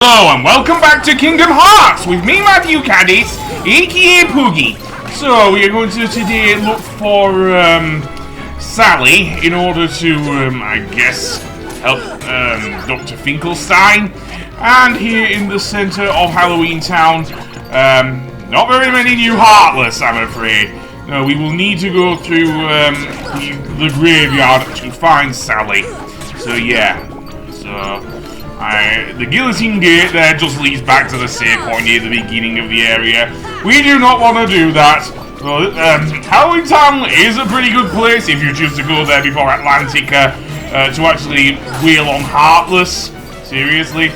Hello and welcome back to Kingdom Hearts with me, Matthew Caddis, aka Poogie. So we are going to today look for Sally in order to, I guess, help Dr. Finkelstein. And here in the center of Halloween Town, not very many new Heartless, I'm afraid. No, we will need to go through the graveyard to find Sally. So yeah, the guillotine gate there just leads back to the save point near the beginning of the area. We do not want to do that. So, Halloween Town is a pretty good place if you choose to go there before Atlantica to actually wheel on Heartless. Seriously.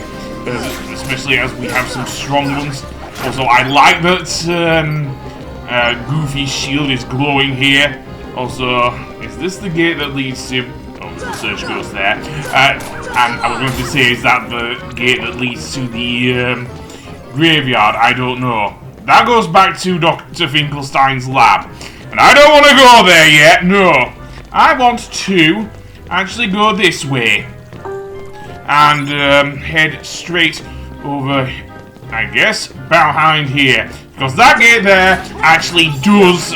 Especially as we have some strong ones. Also, I like that Goofy's shield is glowing here. Also, is this the gate that leads to... Oh, the search goes there. And I was going to say, is that the gate that leads to the graveyard? I don't know. That goes back to Dr. Finkelstein's lab. And I don't want to go there yet, no. I want to actually go this way. And head straight over, I guess, behind here. Because that gate there actually does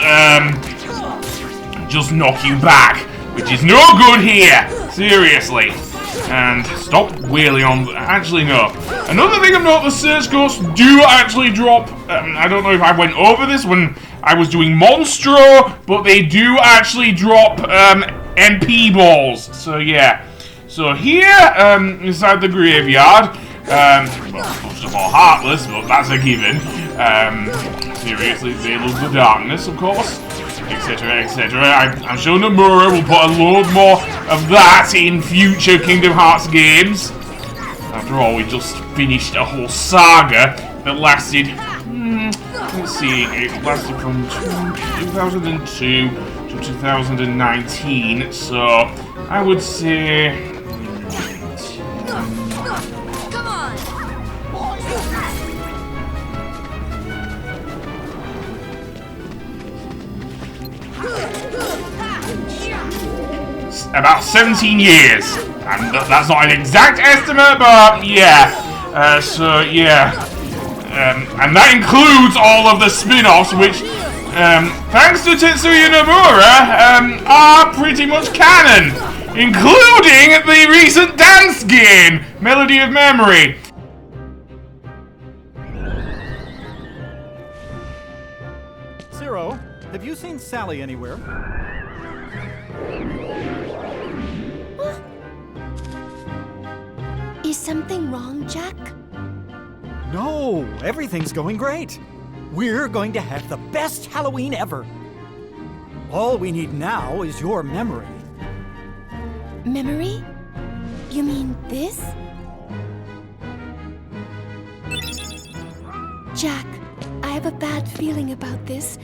just knock you back. Which is no good here. Seriously. And stop wheeling on. Actually, no. Another thing of note, the search ghosts do actually drop. I don't know if I went over this when I was doing Monstro, but they do actually drop MP balls. So, yeah. So, here, inside the graveyard, well, first of all, Heartless, but that's a given. Seriously, Veil of the Darkness, of course. Etc, etc. I'm sure Nomura will put a load more of that in future Kingdom Hearts games. After all, we just finished a whole saga that lasted, let's see, it lasted from 2002 to 2019, so I would say... about 17 years. And that's not an exact estimate, but yeah. And that includes all of the spin-offs, which, thanks to Tetsuya Nomura, are pretty much canon. Including the recent dance game, Melody of Memory. Zero, have you seen Sally anywhere? Is something wrong, Jack? No, everything's going great. We're going to have the best Halloween ever. All we need now is your memory. Memory? You mean this? Jack, I have a bad feeling about this.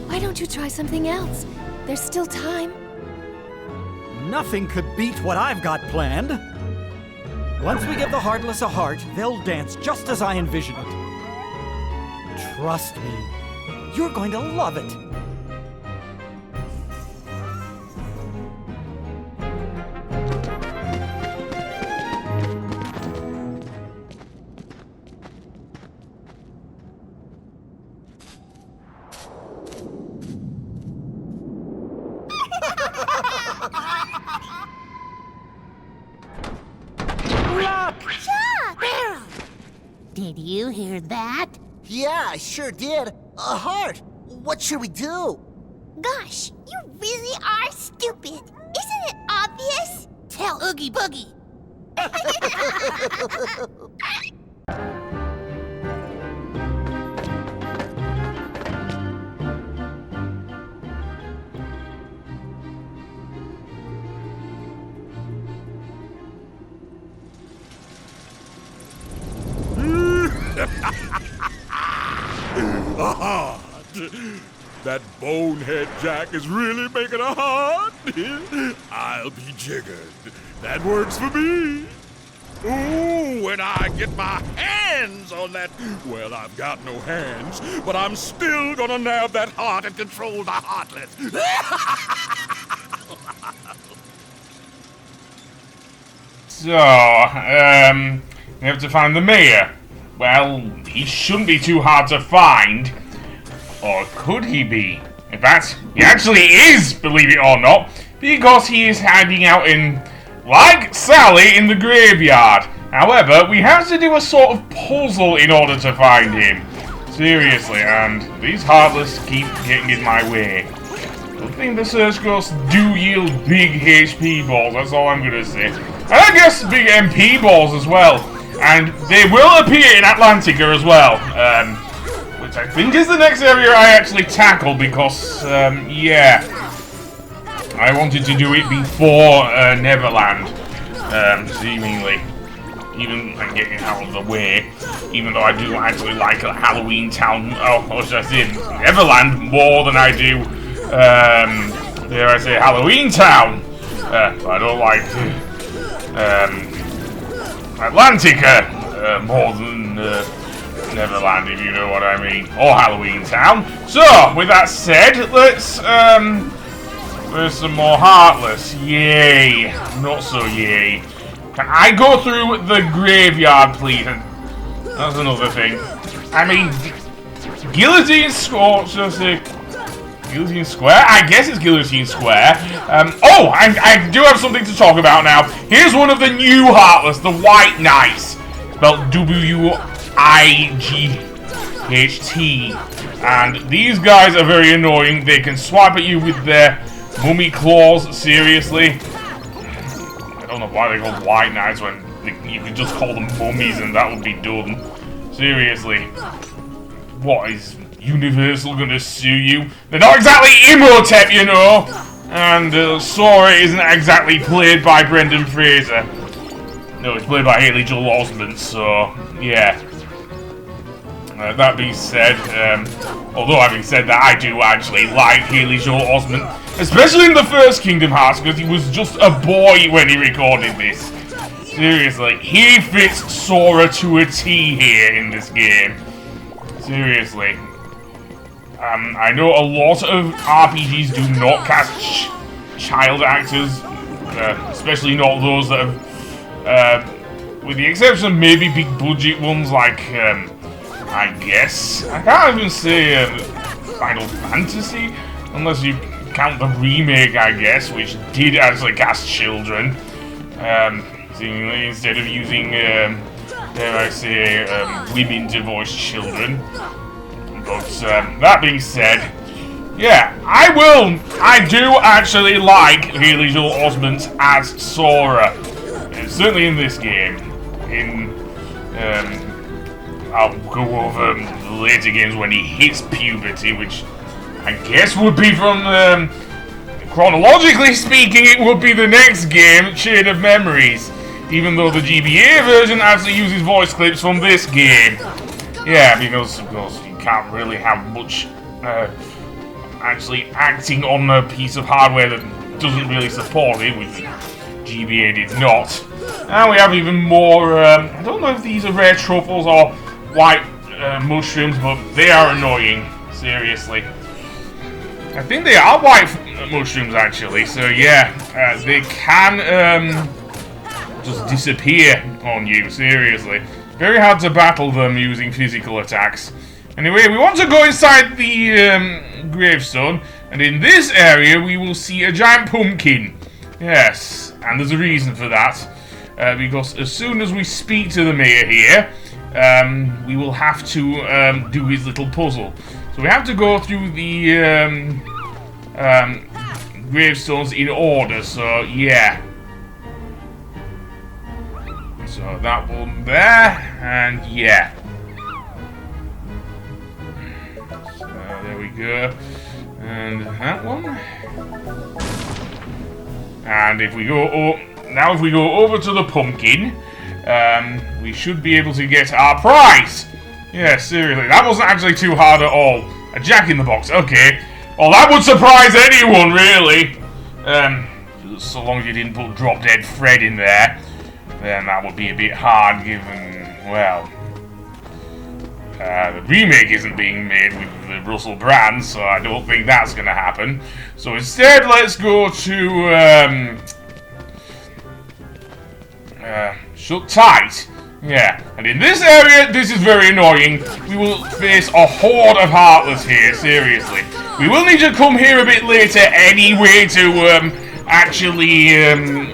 Why don't you try something else? There's still time. Nothing could beat what I've got planned. Once we give the Heartless a heart, they'll dance just as I envision it. Trust me, you're going to love it. Did you hear that? Yeah, I sure did. A heart. What should we do? Gosh, you really are stupid. Isn't it obvious? Tell Oogie Boogie. A heart! That bonehead Jack is really making a heart? I'll be jiggered. That works for me. Ooh, when I get my hands on that... Well, I've got no hands, but I'm still gonna nab that heart and control the Heartless. So, We have to find the mayor. Well, he shouldn't be too hard to find. Or could he be? In fact, he actually is, believe it or not, because he is hiding out in, like Sally, in the graveyard. However, we have to do a sort of puzzle in order to find him. Seriously, and these Heartless keep getting in my way. Good thing the Search Ghosts do yield big HP balls, that's all I'm gonna say. And I guess big MP balls as well. And they will appear in Atlantica as well. Which I think is the next area I actually tackle because, yeah. I wanted to do it before Neverland, seemingly. Even like, getting out of the way. Even though I do actually like a Halloween Town, what should I say, Neverland more than I do, dare I say, Halloween Town. I don't like Atlantica more than Neverland, if you know what I mean, or Halloween Town. So, with that said, let's there's some more Heartless. Yay, not so yay. Can I go through the graveyard, please? And that's another thing. I mean, Guillotine Square. Guillotine Square? I guess it's Guillotine Square. Oh, I do have something to talk about now. Here's one of the new Heartless, the White Knights. Spelled W-I-G-H-T. And these guys are very annoying. They can swipe at you with their mummy claws, seriously. I don't know why they're called White Knights when you could just call them mummies and that would be done. Seriously. What, is Universal gonna sue you? They're not exactly Imhotep, you know! And Sora isn't exactly played by Brendan Fraser. No, it's played by Haley Joel Osment, so yeah. That being said, although having said that, I do actually like Haley Joel Osment, especially in the first Kingdom Hearts, because he was just a boy when he recorded this. Seriously, he fits Sora to a T here in this game. Seriously. I know a lot of RPGs do not cast child actors, especially not those that have, with the exception of maybe big budget ones like, I guess. I can't even say Final Fantasy, unless you count the remake, I guess, which did actually cast children. Seemingly, instead of using, dare I say, women to voice children. But, that being said, yeah, I do actually like Haley Joel Osment as Sora. Certainly in this game. I'll go over later games when he hits puberty, which I guess would be from, chronologically speaking, it would be the next game, Chain of Memories. Even though the GBA version actually uses voice clips from this game. Yeah, because, of course, you can't really have much, actually acting on a piece of hardware that doesn't really support it, which GBA did not. And we have even more, I don't know if these are rare truffles or white mushrooms, but they are annoying, seriously. I think they are white mushrooms, actually, so yeah, they can just disappear on you, seriously. Very hard to battle them using physical attacks. Anyway, we want to go inside the gravestone, and in this area we will see a giant pumpkin. Yes, and there's a reason for that. Because as soon as we speak to the mayor here, we will have to do his little puzzle. So we have to go through the gravestones in order, so yeah. So that one there, and yeah. So there we go. And that one. And if we go now if we go over to the pumpkin, we should be able to get our prize. Yeah, seriously, that wasn't actually too hard at all. A jack-in-the-box, okay. Well, that would surprise anyone, really. So long as you didn't put Drop Dead Fred in there, then that would be a bit hard given, well, the remake isn't being made with the Russell Brand, so I don't think that's going to happen. So instead, let's go to, Shut Tight. Yeah, and in this area, this is very annoying. We will face a horde of Heartless here, seriously. We will need to come here a bit later anyway to, actually,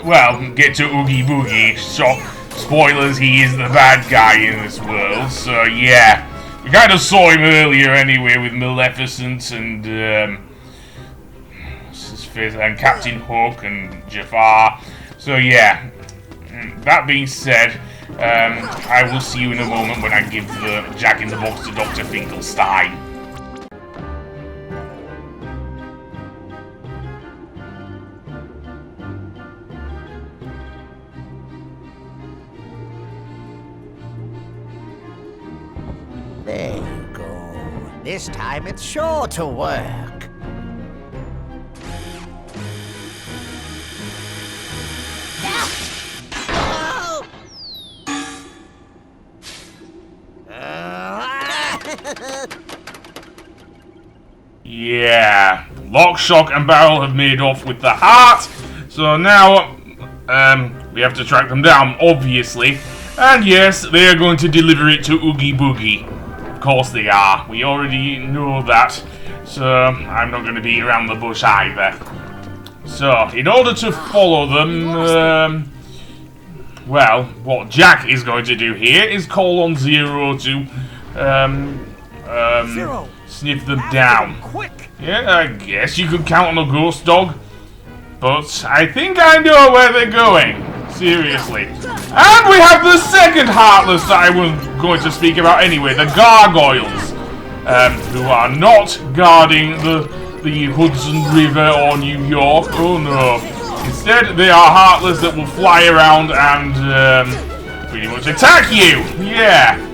well, get to Oogie Boogie. So, spoilers, he is the bad guy in this world, so yeah. We kind of saw him earlier anyway with Maleficent and, what's his face, and Captain Hook and Jafar. So yeah, that being said, I will see you in a moment when I give the Jack in the Box to Dr. Finkelstein. There you go. This time it's sure to work. Yeah, Lock, Shock, and Barrel have made off with the heart. So now, we have to track them down, obviously. And yes, they are going to deliver it to Oogie Boogie. Of course they are. We already know that. So, I'm not going to beat around the bush either. So, in order to follow them, well, what Jack is going to do here is call on Zero to, Zero, sniff them down. quick! Yeah, I guess you could count on a ghost dog. But I think I know where they're going. Seriously. And we have the second Heartless that I was going to speak about anyway, the Gargoyles. Who are not guarding the Hudson River or New York. Oh no. Instead, they are Heartless that will fly around and pretty much attack you. Yeah.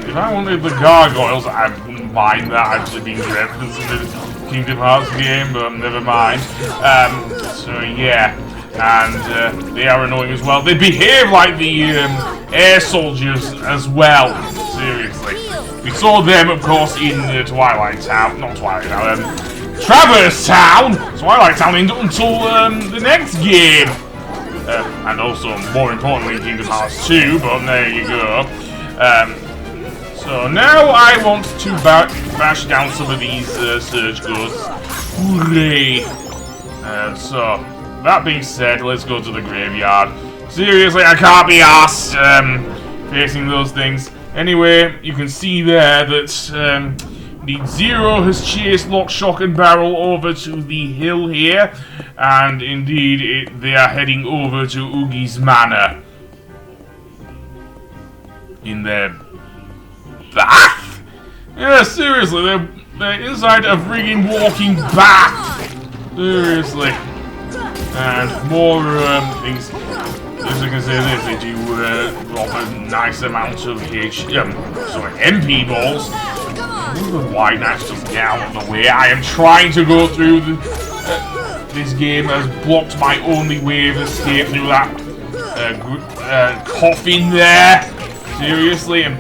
If I wanted the Gargoyles, I wouldn't mind that actually being referenced in the Kingdom Hearts game, but never mind. So yeah. And they are annoying as well. They behave like the air soldiers as well. Seriously. We saw them, of course, in Twilight Town. Not Twilight Town, Traverse Town! Twilight Town until the next game. And also, more importantly, Kingdom Hearts 2, but there you go. So now I want to bash down some of these Surge Ghosts. Hooray! So, that being said, let's go to the graveyard. Seriously, I can't be arsed facing those things. Anyway, you can see there that indeed Zero has chased Lock, Shock, and Barrel over to the hill here. And indeed, they are heading over to Oogie's Manor. In their bath? Yeah, seriously, they're inside a friggin' walking bath. Seriously. And more things. As I can say this, they do drop a nice amount of MP balls. The White Knights just get out of the way. I am trying to go through this game has blocked my only way of escape through that coffin there. Seriously, and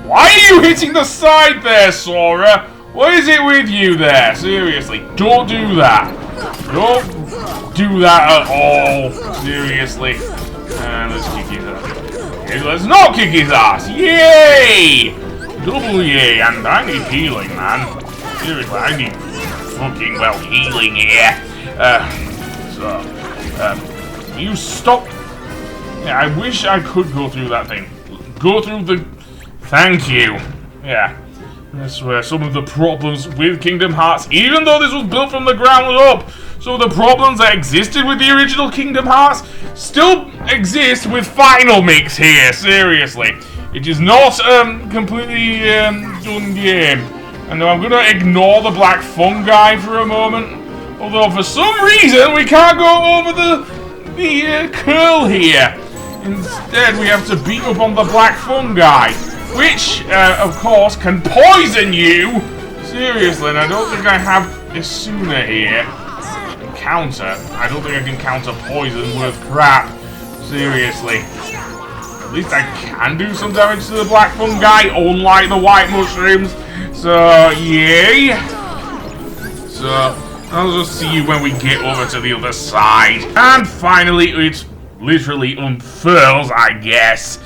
why are you hitting the side there, Sora? What is it with you there? Seriously, don't do that. Don't do that at all. Seriously. Let's kick his ass. Okay, let's not kick his ass. Yay! Double yay, and I need healing, man. Seriously, I need fucking, well, healing here. You stop. Yeah, I wish I could go through that thing. Go through the... Thank you. Yeah. That's where some of the problems with Kingdom Hearts, even though this was built from the ground up, some of the problems that existed with the original Kingdom Hearts still exist with Final Mix here, seriously. It is not completely done game. And I'm going to ignore the black fungi for a moment. Although for some reason we can't go over the curl here. Instead we have to beat up on the black fungi. Which, of course, can poison you! Seriously, and I don't think I have Isuna here. Counter. I don't think I can counter poison worth crap. Seriously. At least I can do some damage to the black fungi, unlike the white mushrooms. So, yay! So, I'll just see you when we get over to the other side. And finally, it literally unfurls, I guess.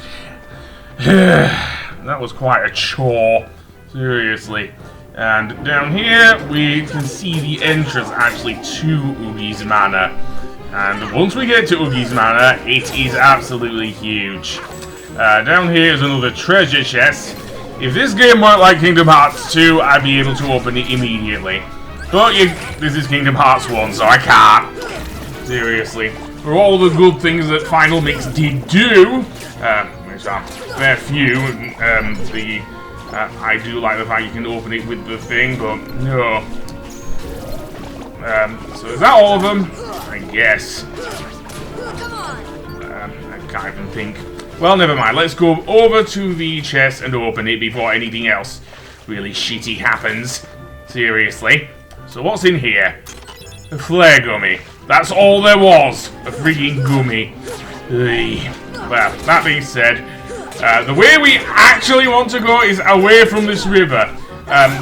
That was quite a chore. Seriously. And down here, we can see the entrance actually to Oogie's Manor. And once we get to Oogie's Manor, it is absolutely huge. Down here is another treasure chest. If this game weren't like Kingdom Hearts 2, I'd be able to open it immediately. But this is Kingdom Hearts 1, so I can't. Seriously. For all the good things that Final Mix did do, which are a fair few, I do like the fact you can open it with the thing, but no. So is that all of them? I guess. I can't even think. Well, never mind. Let's go over to the chest and open it before anything else really shitty happens. Seriously. So what's in here? A flare gummy. That's all there was. A freaking gummy. Well, that being said, the way we actually want to go is away from this river.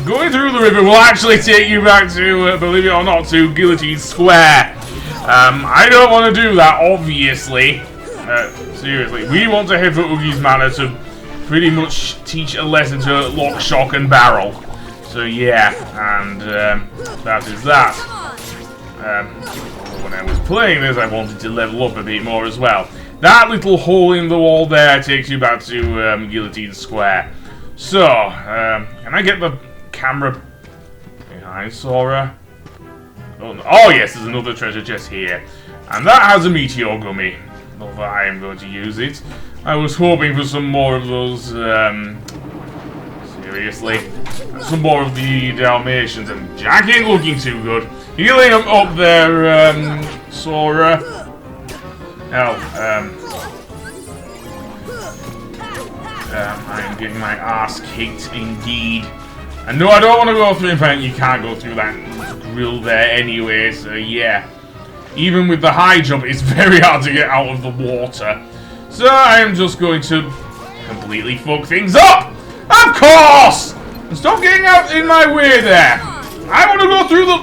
Going through the river will actually take you back to, believe it or not, to Guillotine Square. I don't want to do that, obviously. Seriously, we want to head for Oogie's Manor to pretty much teach a lesson to Lock, Shock, and Barrel. So yeah, and that is that. When I was playing this, I wanted to level up a bit more as well. That little hole in the wall there takes you back to Guillotine Square. So, can I get the camera behind Sora? Oh yes, there's another treasure chest here. And that has a meteor gummy. Not that I am going to use it. I was hoping for some more of those, seriously. Some more of the Dalmatians, and Jack ain't looking too good. Healing him up there, Sora. Hell, I am getting my ass kicked indeed. And no, I don't want to go through. In fact, you can't go through that grill there anyway, so yeah. Even with the high jump, it's very hard to get out of the water. So I am just going to completely fuck things up! Of course! And stop getting out in my way there! I want to go through the...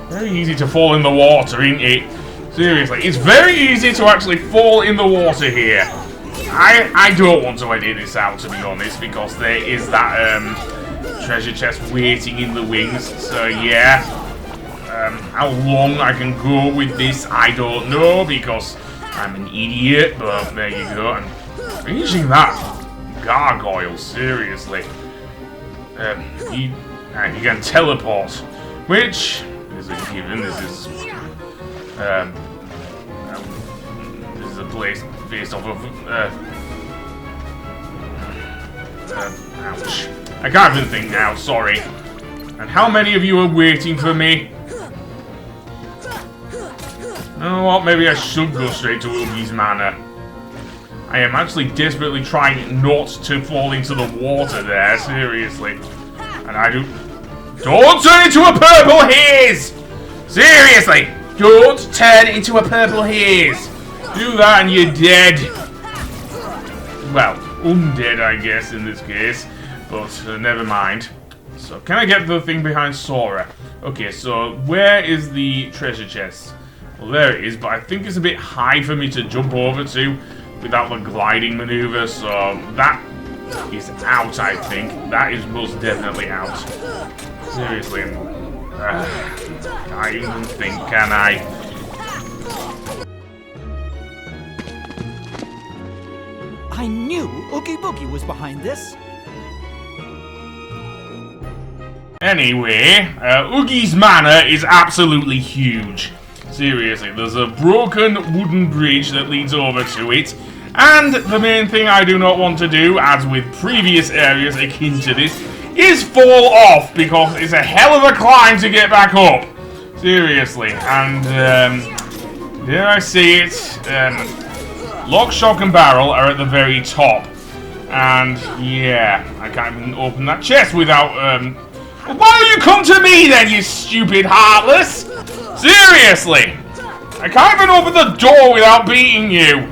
Very easy to fall in the water, isn't it? Seriously, it's very easy to actually fall in the water here. I don't want to edit this out, to be honest, because there is that treasure chest waiting in the wings. So yeah. How long I can go with this, I don't know, because I'm an idiot, but there you go. And finishing that gargoyle, seriously. You can teleport, which is a given. This is a place based off of, ouch. I can't even think now, sorry. And how many of you are waiting for me? You know what, maybe I should go straight to Oogie's Manor. I am actually desperately trying not to fall into the water there, seriously. And I do... Don't turn into a purple haze! Seriously! Don't turn into a purple haze! Do that and you're dead. Well, undead I guess in this case. But never mind. So, can I get the thing behind Sora? Okay, so where is the treasure chest? Well, there it is, but I think it's a bit high for me to jump over to without the gliding maneuver, so that is out, I think. That is most definitely out. Seriously. Can't even think, can I? I knew Oogie Boogie was behind this. Anyway, Oogie's Manor is absolutely huge. Seriously, there's a broken wooden bridge that leads over to it. And the main thing I do not want to do, as with previous areas akin to this, is fall off, because it's a hell of a climb to get back up. Seriously, and dare I say it, Lock, Shock, and Barrel are at the very top. And yeah, I can't even open that chest without, why don't you come to me then, you stupid heartless? Seriously! I can't even open the door without beating you!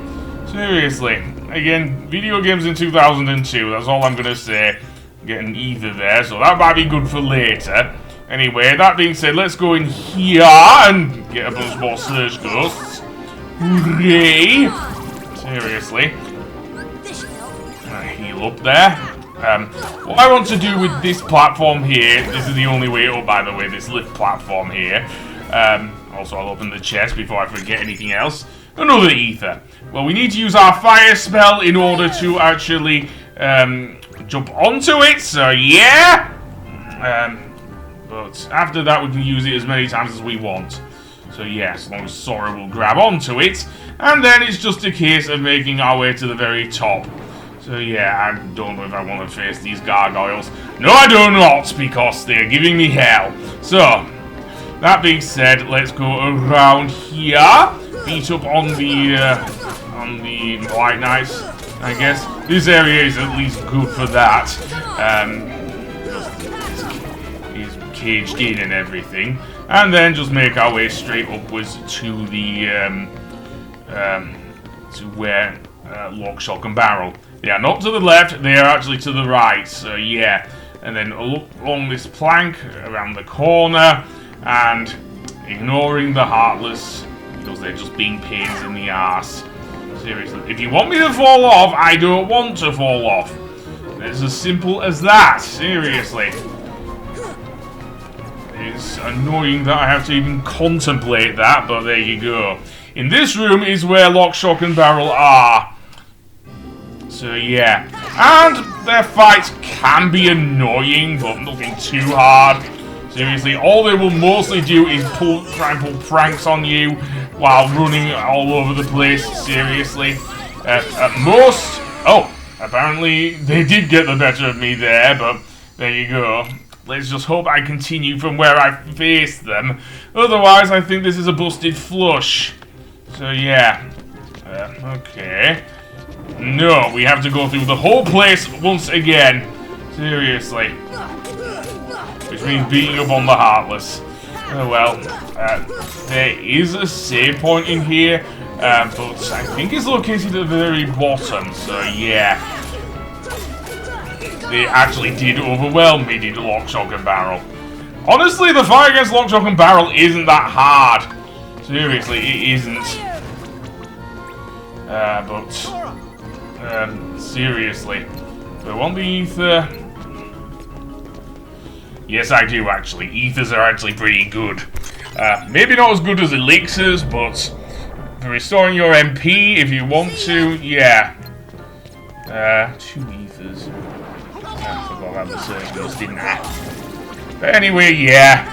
Seriously. Again, video games in 2002, that's all I'm gonna say. Getting either there, so that might be good for later. Anyway, that being said, let's go in here and get a bunch more Surge Ghosts. Hooray! Seriously. Heal up there. What I want to do with this platform here, this is the only way up, by the way, this lift platform here. Also, I'll open the chest before I forget anything else. Another ether. Well, we need to use our fire spell in order to actually jump onto it, so yeah! But after that, we can use it as many times as we want. So yeah, as long as Sora will grab onto it, and then it's just a case of making our way to the very top. So yeah, I don't know if I want to face these gargoyles. No, I do not, because they're giving me hell. So, that being said, let's go around here. Beat up on the White Knights, I guess. This area is at least good for that. He's caged in and everything. And then just make our way straight upwards to the, to where Lock, Shock, and Barrel. They are not to the left, they are actually to the right, so yeah. And then along this plank, around the corner, and ignoring the Heartless, because they're just being pains in the arse. Seriously, if you want me to fall off, I don't want to fall off. It's as simple as that, seriously. It's annoying that I have to even contemplate that, but there you go. In this room is where Lock, Shock, and Barrel are. So yeah, and their fights can be annoying, but nothing too hard. Seriously, all they will mostly do is try and pull pranks on you while running all over the place, seriously. At most... Oh, apparently they did get the better of me there, but there you go. Let's just hope I continue from where I faced them. Otherwise, I think this is a busted flush. So yeah. Okay. No, we have to go through the whole place once again. Seriously. Which means beating up on the Heartless. Oh well. There is a save point in here, but I think it's located at the very bottom, so yeah. They actually did overwhelm me, did Lock, Shock, and Barrel. Honestly, the fight against Lock, Shock, and Barrel isn't that hard. Seriously, it isn't. Seriously. Do I want the ether? Yes, I do, actually. Ethers are actually pretty good. Maybe not as good as elixirs, but for restoring your MP, if you want to, yeah. 2 ethers. I forgot about the circles, didn't I? But anyway, yeah.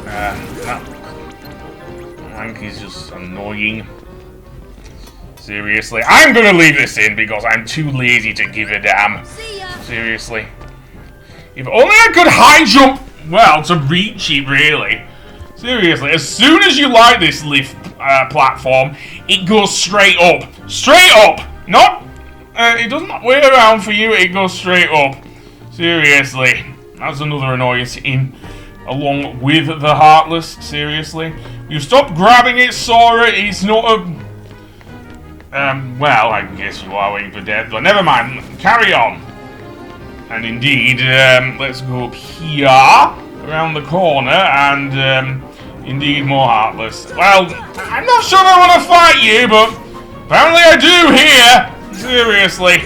That rank is just annoying. Seriously, I'm gonna leave this in because I'm too lazy to give a damn. Seriously. If only I could high jump, well, to reach it, really. Seriously, as soon as you light this lift platform, it goes straight up. Straight up! Not, it doesn't wait around for you, it goes straight up. Seriously. That's another annoyance along with the Heartless, seriously. You stop grabbing it, Sora, it's not a... well, I guess you are waiting for death, but never mind. Carry on. And indeed, let's go up here, around the corner, and indeed more Heartless. Well, I'm not sure I want to fight you, but apparently I do here. Seriously.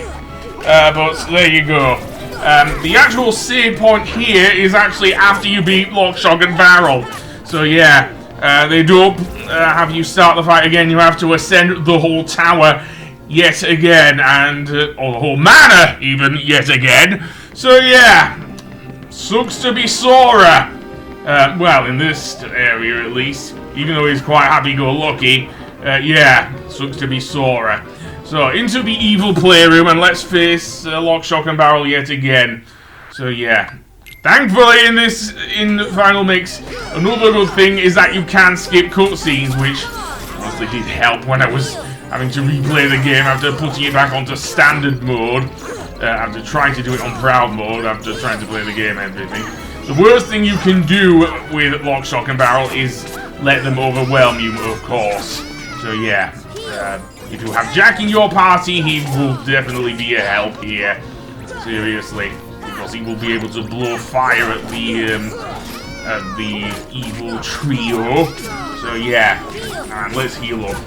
But there you go. The actual save point here is actually after you beat Lock, Shock, and Barrel. So yeah. They don't have you start the fight again. You have to ascend the whole tower yet again, and or the whole manor even yet again. So yeah, sucks to be Sora. Well, in this area at least, even though he's quite happy-go-lucky. Yeah, sucks to be Sora. So into the evil playroom, and let's face Lock, Shock, and Barrel yet again. So yeah. Thankfully, in the Final Mix, another good thing is that you can skip cutscenes, which honestly did help when I was having to replay the game after putting it back onto standard mode, after trying to do it on proud mode, after trying to play the game and everything. The worst thing you can do with Lock, Shock, and Barrel is let them overwhelm you, of course. So yeah, if you have Jack in your party, he will definitely be a help here. Seriously. Because he will be able to blow fire at the evil trio. So So yeah, and let's heal up.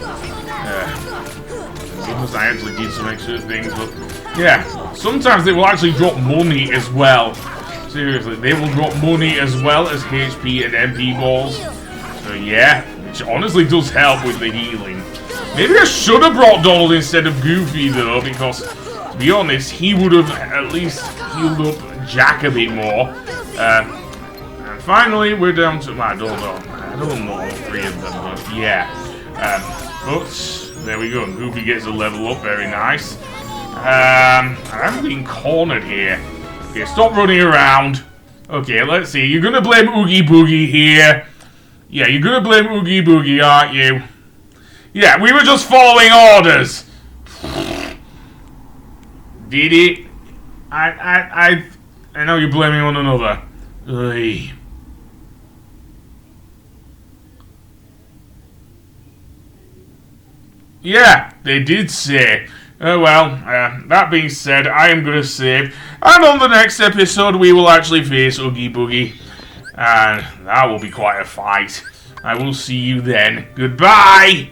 Because I actually did some extra things, but yeah, sometimes they will actually drop money as well. Seriously, they will drop money as well as HP and MP balls. So yeah, which honestly does help with the healing. Maybe I should have brought Donald instead of Goofy though, because to be honest, he would have at least healed up Jack a bit more. And finally, we're down to, I don't know all three of them, but yeah. But there we go. Goofy gets a level up, very nice. I'm being cornered here. Okay, stop running around. Okay, let's see. You're gonna blame Oogie Boogie here. Yeah, you're gonna blame Oogie Boogie, aren't you? Yeah, we were just following orders. Did it? I know you're blaming one another. Ugh. Yeah, they did say. Oh well, that being said, I am going to save. And on the next episode, we will actually face Oogie Boogie. And that will be quite a fight. I will see you then. Goodbye!